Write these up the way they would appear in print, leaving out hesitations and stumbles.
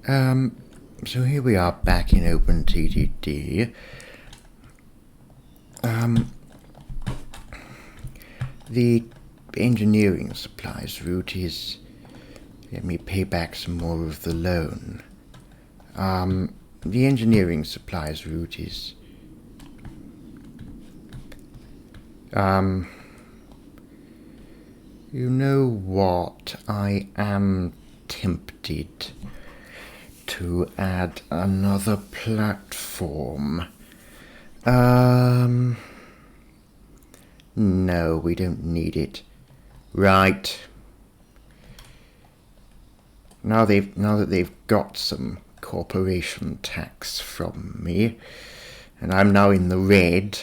So here we are back in OpenTTD. The engineering supplies route is, let me pay back some more of the loan. The engineering supplies route is, you know what, I am tempted to add another platform. No, we don't need it. Right. Now that they've got some corporation tax from me, and I'm now in the red,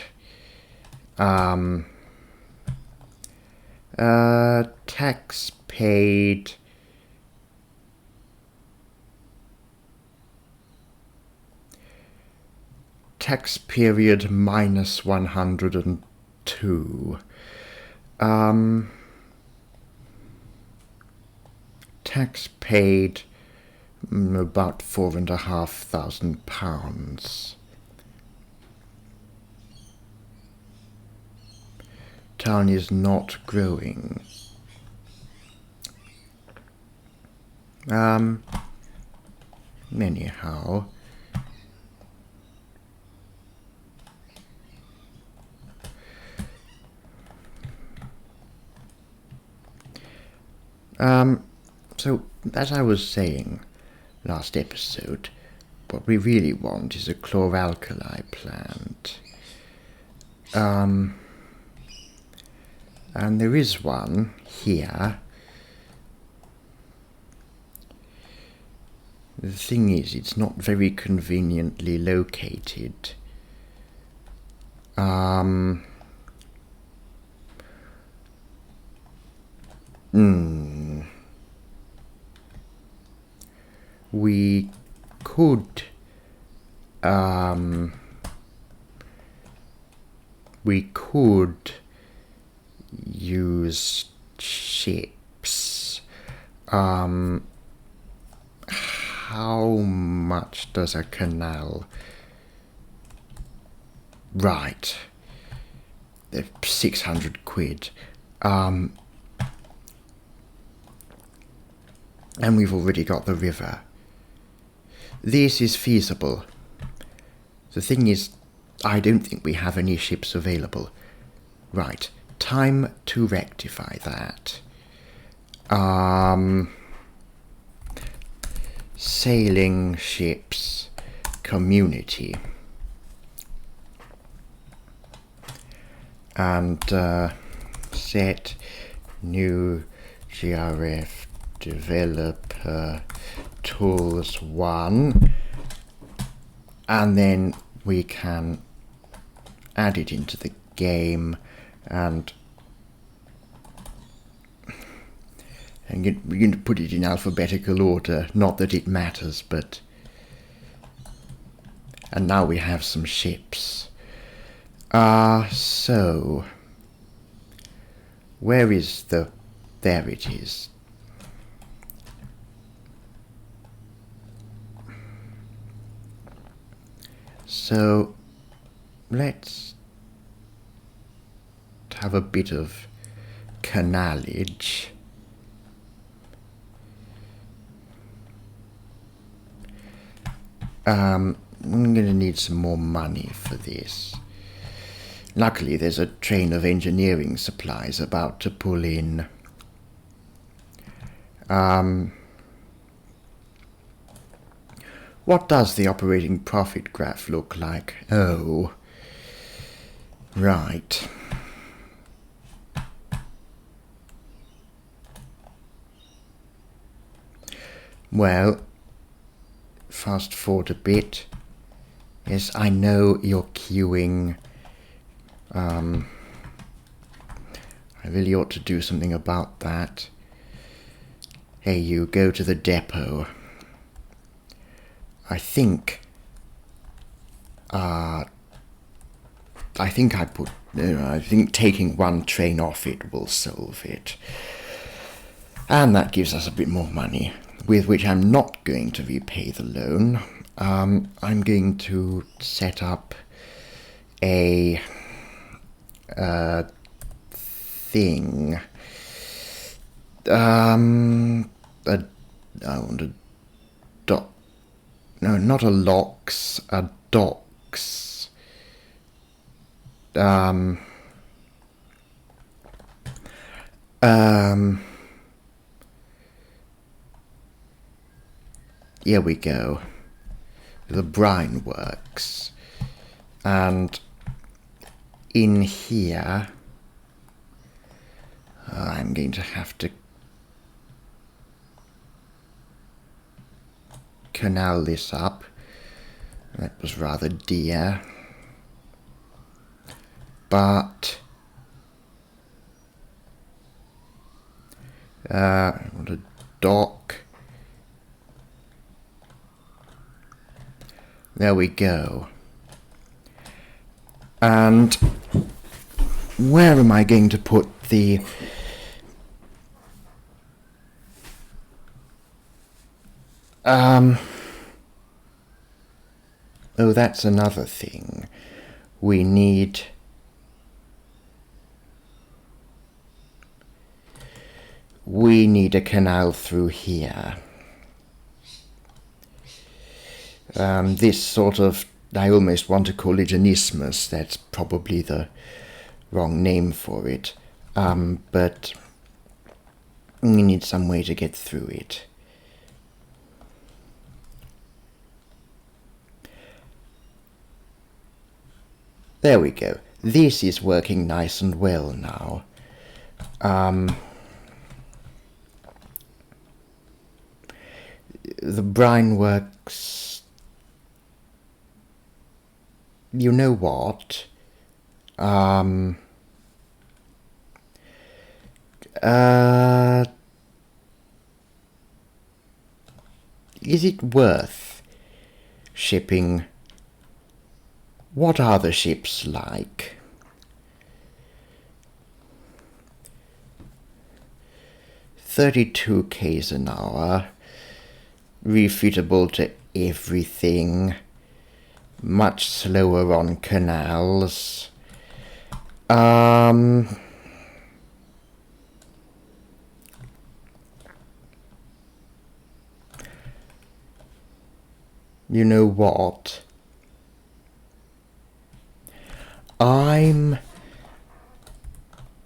tax paid, tax period minus 102. Tax paid about £4,500. Town is not growing. Anyhow. So, as I was saying last episode, what we really want is a chloralkali plant. And there is one here. The thing is, it's not very conveniently located. We could use ships. How much does a canal? Right. They're 600 quid. And we've already got the river. This is feasible. The thing is, I don't think we have any ships available. Right, time to rectify that. Sailing ships, community. And set new GRF developer tools 1, and then we can add it into the game and we're going to put it in alphabetical order, not that it matters, but and now we have some ships. So where is the, there it is. So let's have a bit of canalage. I'm going to need some more money for this. Luckily, there's a train of engineering supplies about to pull in. What does the operating profit graph look like? Oh, right. Well, fast forward a bit. Yes, I know you're queuing. I really ought to do something about that. Hey, you, go to the depot. I think taking one train off it will solve it. And that gives us a bit more money. with which I'm not going to repay the loan. I'm going to set up a thing. I want a doc. No, not a locks. A docs. Here we go. The brine works. And in here, I'm going to have to canal this up. That was rather dear. But I want a dock. There we go. And where am I going to put the oh, that's another thing. We need a canal through here. This sort of, I almost want to call it an isthmus. That's probably the wrong name for it. But we need some way to get through it. There we go. This is working nice and well now. The brine works. You know what? Is it worth shipping? What are the ships like? 32 k's an hour, refitable to everything, much slower on canals. You know what? I'm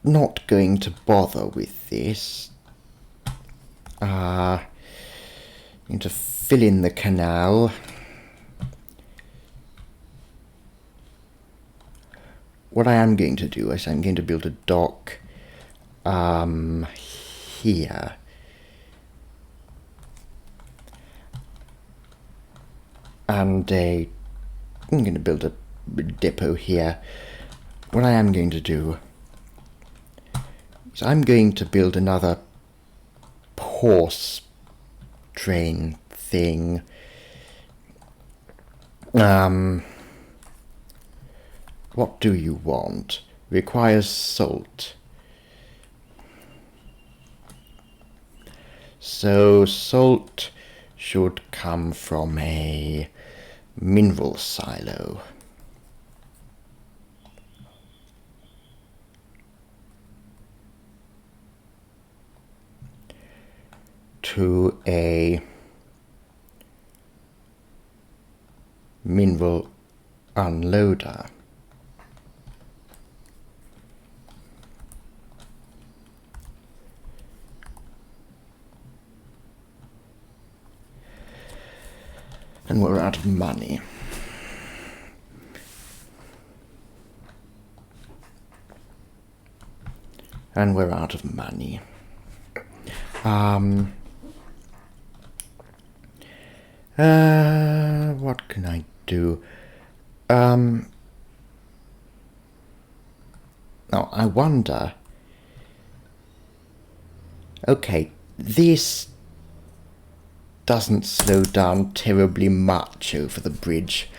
not going to bother with this. Going to fill in the canal. What I am going to do is I'm going to build a dock here. And I'm going to build a depot here. What I am going to do is I'm going to build another horse train thing. What do you want? Requires salt. So salt should come from a mineral silo. To a mineral unloader. And we're out of money. And we're out of money. What can I do? Oh, I wonder. Okay, this doesn't slow down terribly much over the bridge.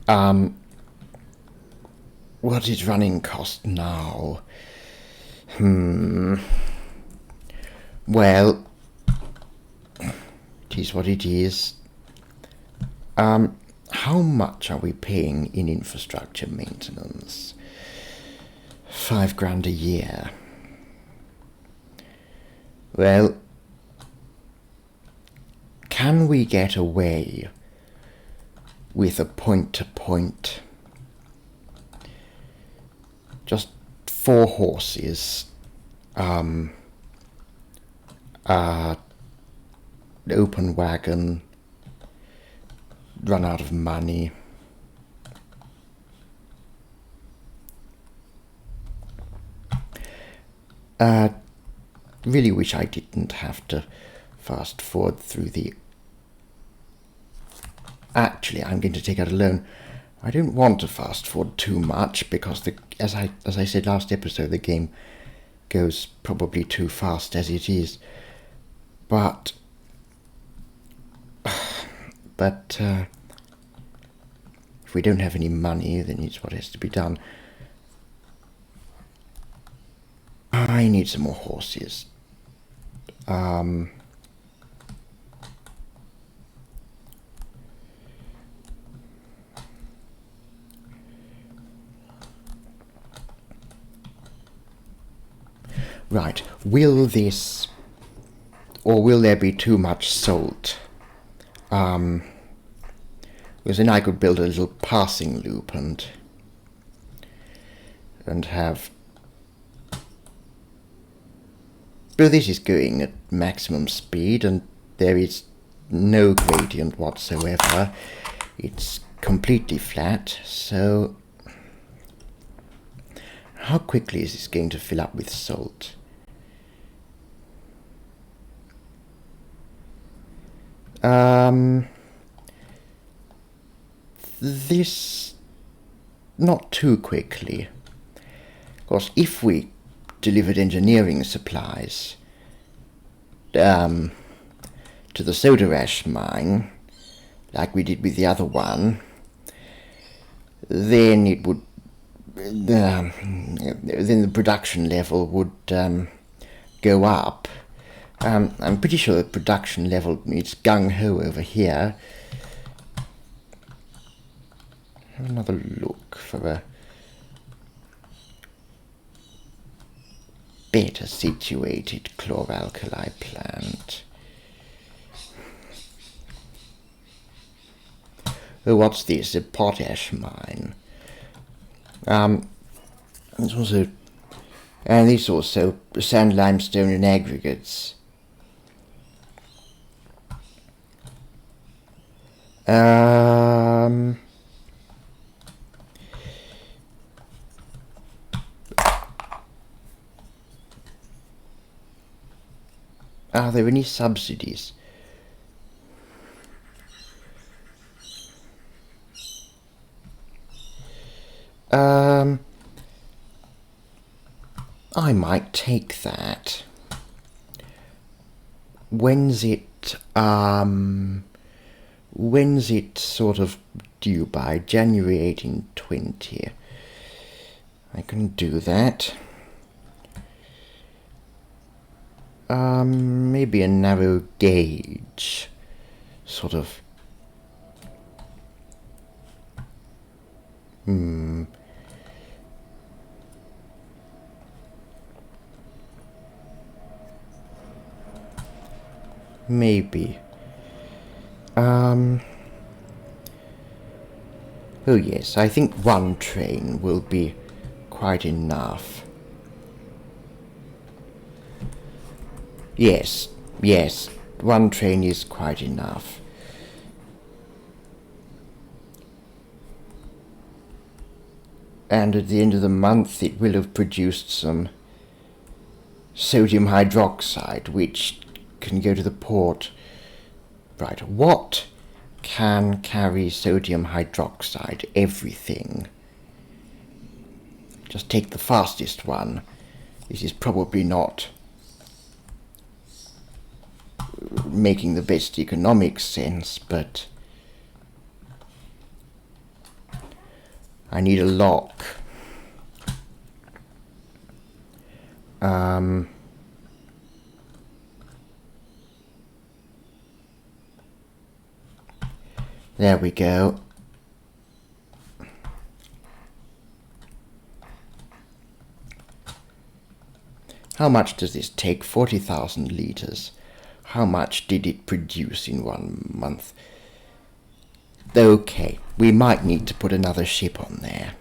What is running cost now? Well, It is what it is. How much are we paying in infrastructure maintenance? £5 grand a year. Well, can we get away with a point-to-point? Just 4 horses, open wagon, run out of money. Really wish I didn't have to fast forward through the... Actually, I'm going to take out a loan. I don't want to fast forward too much because, as I said last episode, the game goes probably too fast as it is. But if we don't have any money, then it's what has to be done. I need some more horses. Right, will this, or will there be too much salt? Because then I could build a little passing loop and have... But this is going at maximum speed and there is no gradient whatsoever. It's completely flat, so how quickly is this going to fill up with salt? This, not too quickly. Of course, if we delivered engineering supplies to the soda ash mine, like we did with the other one, then it would, then the production level would go up. I'm pretty sure the production level is gung-ho over here. Have another look for a better situated chloralkali plant. Oh, what's this? A potash mine. It's also, and this also sand, limestone, and aggregates. Are there any subsidies? I might take that. When's it sort of due by? January 1820. I can do that. Maybe a narrow gauge, sort of. Maybe. Oh yes, I think one train will be quite enough. Yes, one train is quite enough. And at the end of the month it will have produced some sodium hydroxide, which can go to the port. Right, what can carry sodium hydroxide? Everything. Just take the fastest one. This is probably not making the best economic sense, but I need a lock. There we go. How much does this take? 40,000 litres. How much did it produce in 1 month? Okay, we might need to put another ship on there.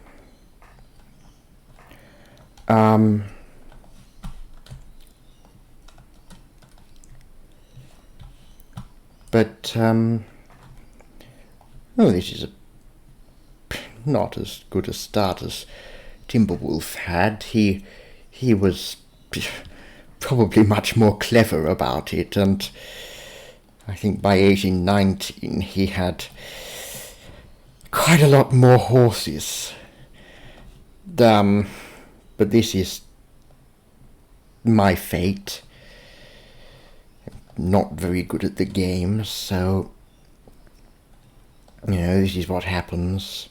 Oh, this is not as good a start as Timberwolf had. He was probably much more clever about it, and I think by 1819 he had quite a lot more horses. But this is my fate. Not very good at the game, so this is what happens.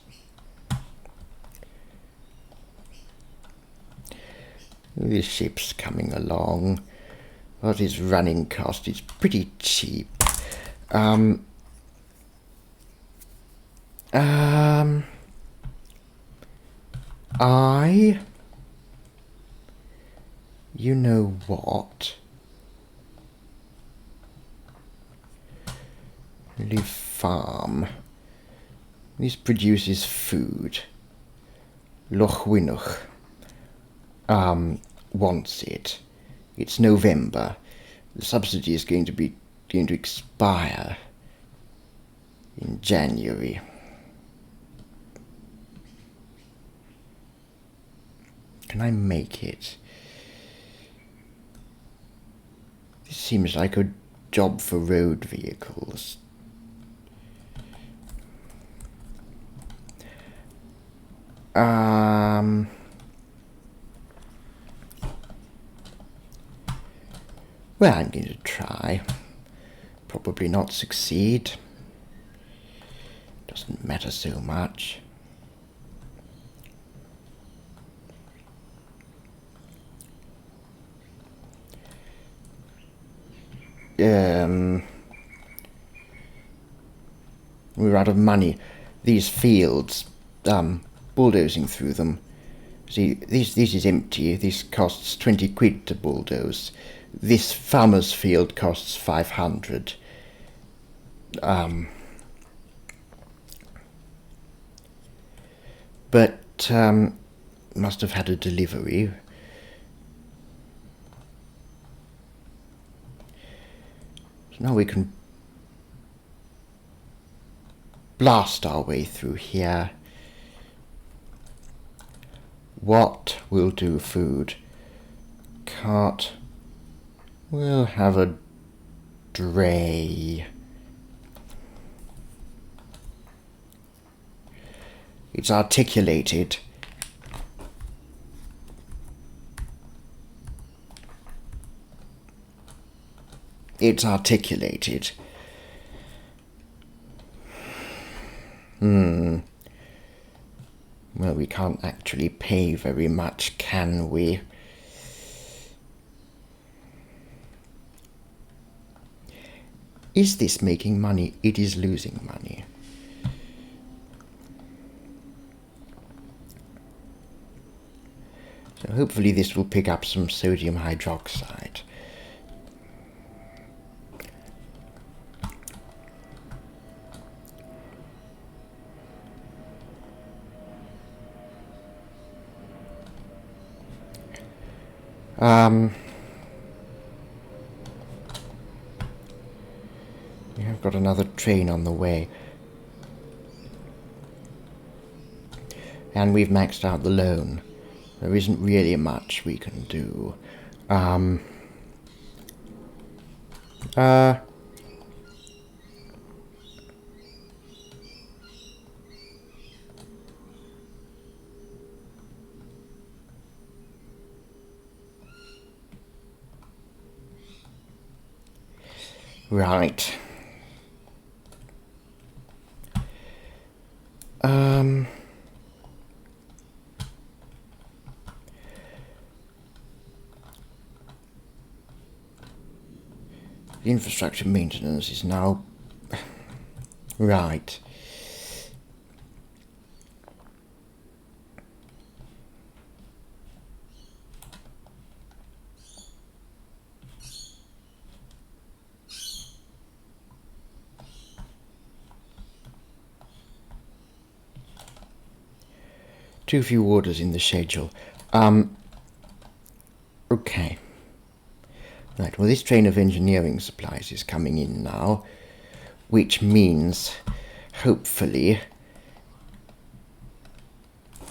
This ship's coming along. What is running cost? It's pretty cheap. You know what? Leaf farm. This produces food. Lochwinnoch wants it. It's November. The subsidy is going to expire in January. Can I make it? This seems like a job for road vehicles. Well, I'm going to try. Probably not succeed. Doesn't matter so much. We're out of money. These fields, bulldozing through them. See, this is empty. This costs 20 quid to bulldoze. This farmer's field costs 500. But must have had a delivery. So now we can blast our way through here. What will do food? Cart. We'll have a dray. It's articulated. It's articulated. Well, we can't actually pay very much, can we? Is this making money? It is losing money. So hopefully this will pick up some sodium hydroxide. We have got another train on the way. And we've maxed out the loan. There isn't really much we can do. Right. The infrastructure maintenance is now right. Too few orders in the schedule. Okay. Right, well, this train of engineering supplies is coming in now, which means, hopefully,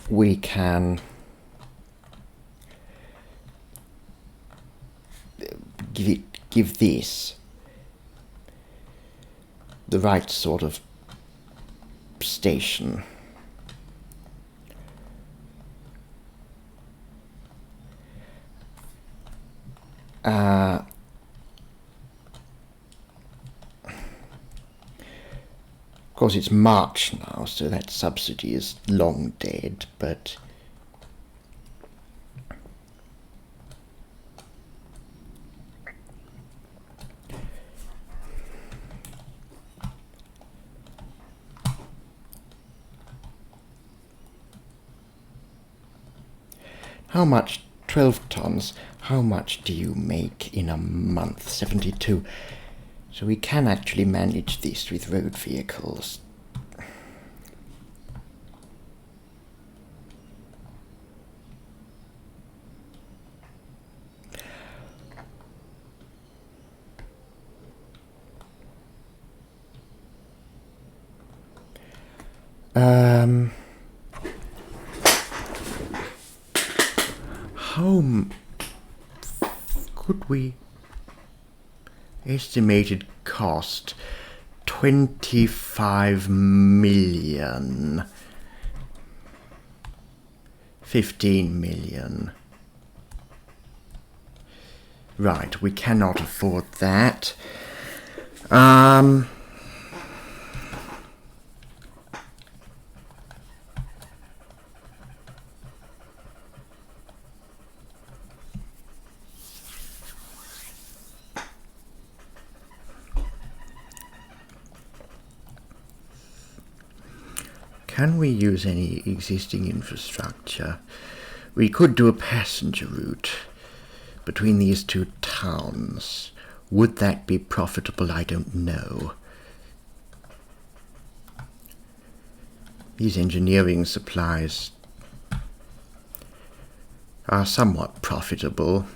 we can give this the right sort of station. Of course, it's March now, so that subsidy is long dead, but how much? 12 tons. How much do you make in a month? 72. So we can actually manage this with road vehicles. How could we estimated cost 25 million, 15 million. Right, we cannot afford that. Can we use any existing infrastructure? We could do a passenger route between these two towns. Would that be profitable? I don't know. These engineering supplies are somewhat profitable.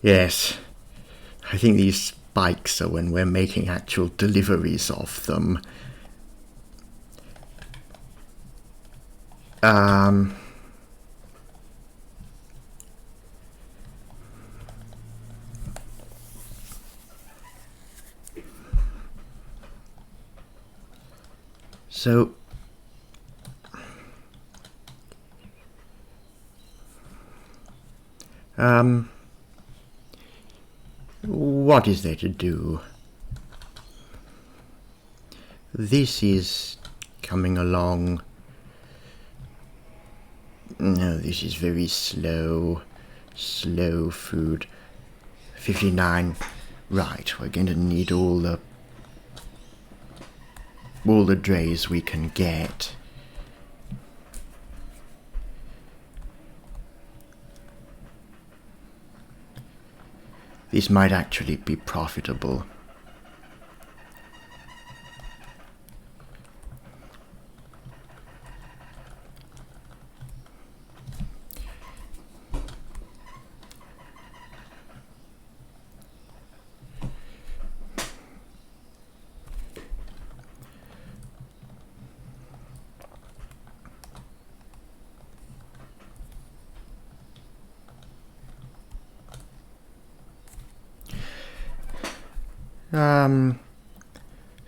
Yes. I think these spikes are when we're making actual deliveries of them. So what is there to do? This is coming along. No, this is very slow food. 59. Right, we're going to need all the drays we can get. This might actually be profitable.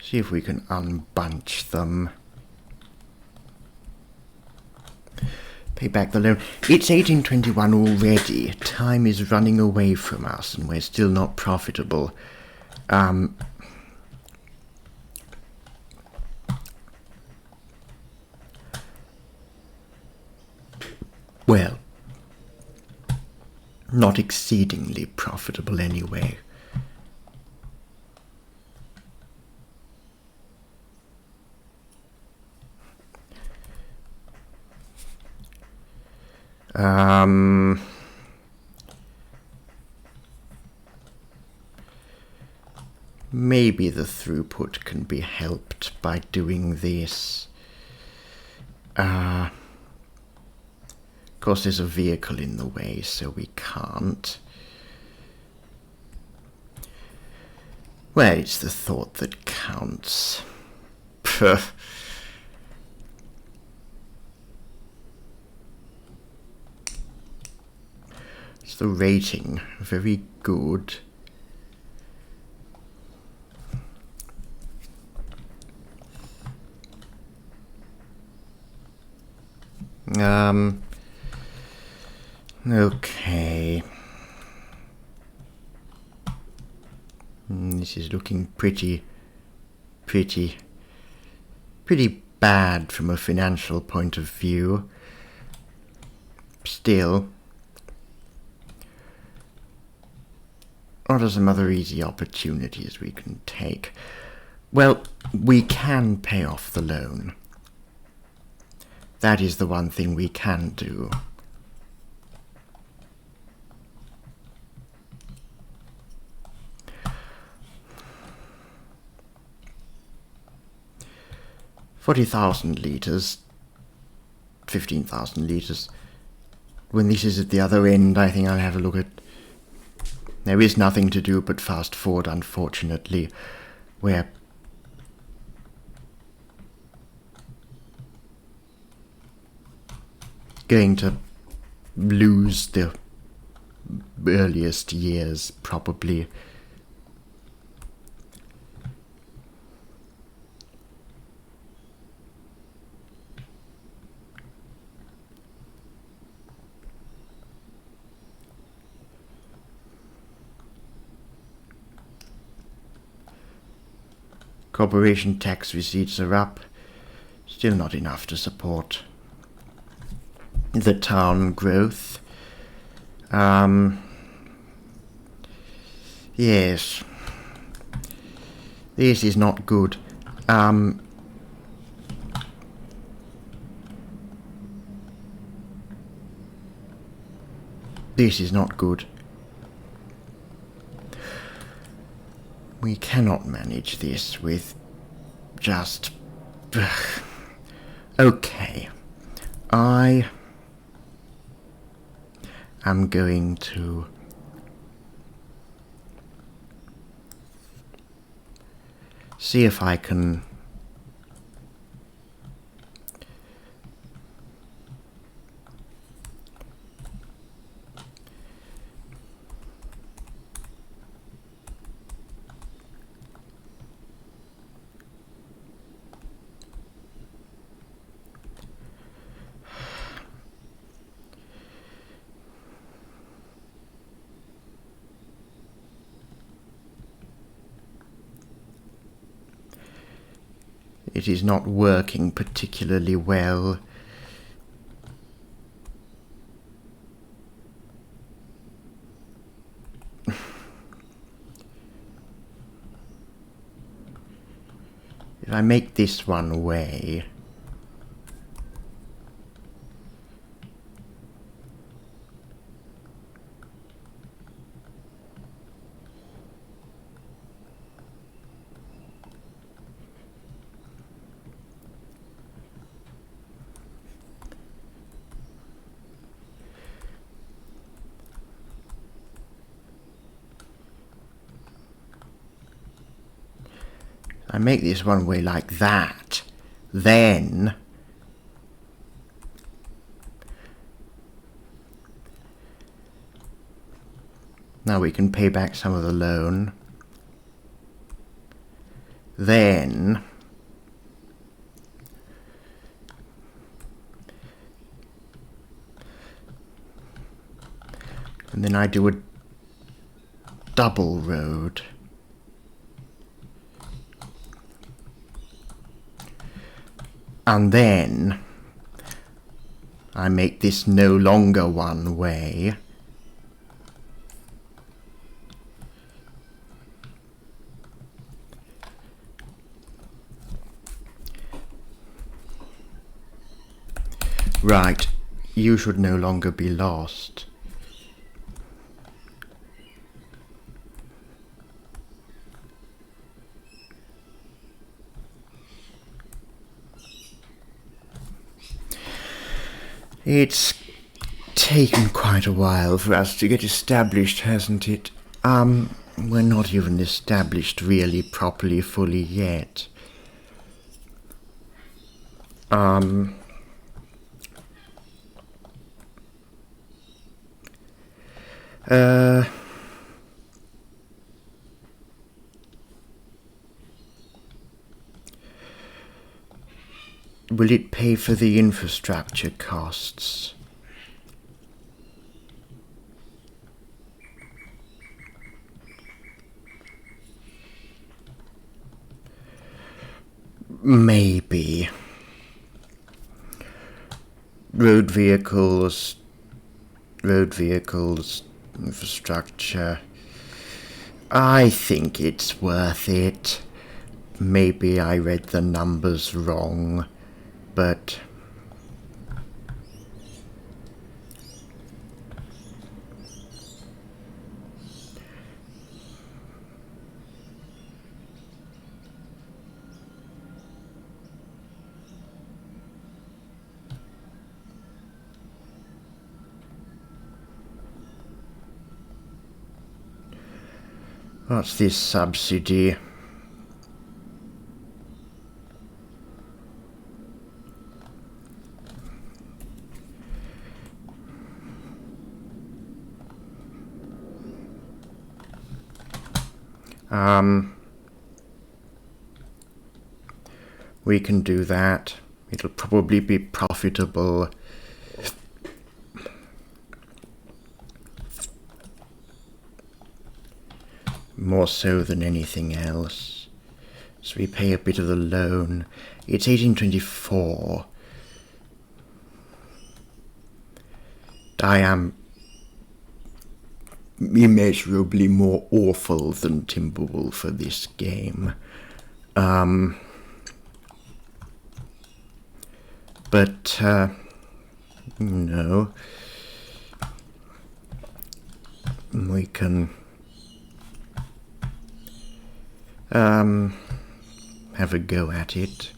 See if we can unbunch them. Pay back the loan. It's 1821 already. Time is running away from us and we're still not profitable. Well, not exceedingly profitable anyway. maybe the throughput can be helped by doing this. Of course, there's a vehicle in the way, so we can't. Well, it's the thought that counts. Pfft. It's the rating. Very good. Okay. This is looking pretty bad from a financial point of view. Still, what are some other easy opportunities we can take? Well, we can pay off the loan. That is the one thing we can do. $40,000, 15,000 litres. When this is at the other end, I think I'll have a look at... There is nothing to do but fast forward, unfortunately. We're going to lose the earliest years, probably. Corporation tax receipts are up. Still not enough to support the town growth. Yes. This is not good. This is not good. We cannot manage this with just... Okay. I am going to see if I can It is not working particularly well. If I make this one away... I make this one way like that, then now we can pay back some of the loan. Then and then I do a double road. And then I make this no longer one way. Right, you should no longer be lost. It's taken quite a while for us to get established, hasn't it? We're not even established really properly, fully yet. Will it pay for the infrastructure costs? Maybe. Road vehicles, infrastructure. I think it's worth it. Maybe I read the numbers wrong, but what's this subsidy? We can do that. It'll probably be profitable. More so than anything else. So we pay a bit of the loan. It's 1824. I am immeasurably more awful than Timberwolf for this game. But, no. We can have a go at it.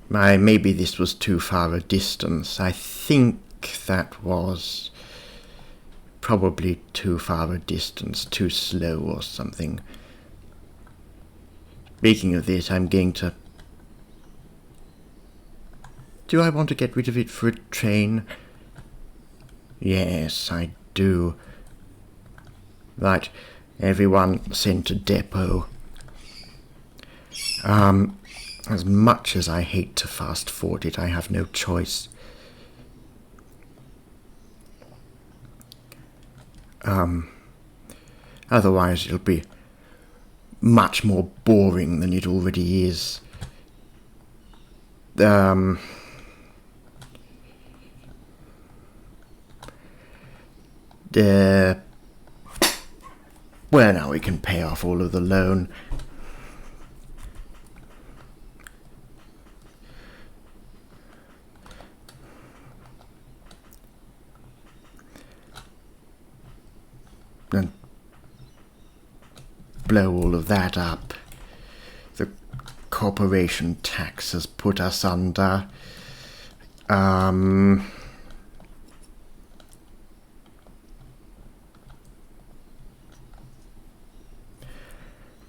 Maybe this was too far a distance. I think that was probably too far a distance, too slow or something. Speaking of this, I'm going to... Do I want to get rid of it for a train? Yes, I do. Right, everyone sent to depot. As much as I hate to fast forward it, I have no choice. Otherwise it'll be much more boring than it already is. Well, now we can pay off all of the loan. And blow all of that up. The corporation tax has put us under.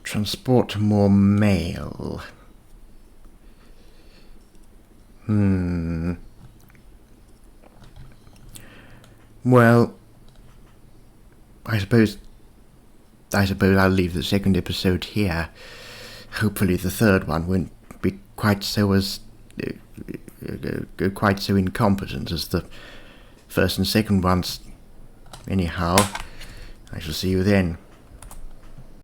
Transport more mail. Well, I suppose I'll leave the second episode here. Hopefully the third one won't be quite so incompetent as the first and second ones. Anyhow, I shall see you then.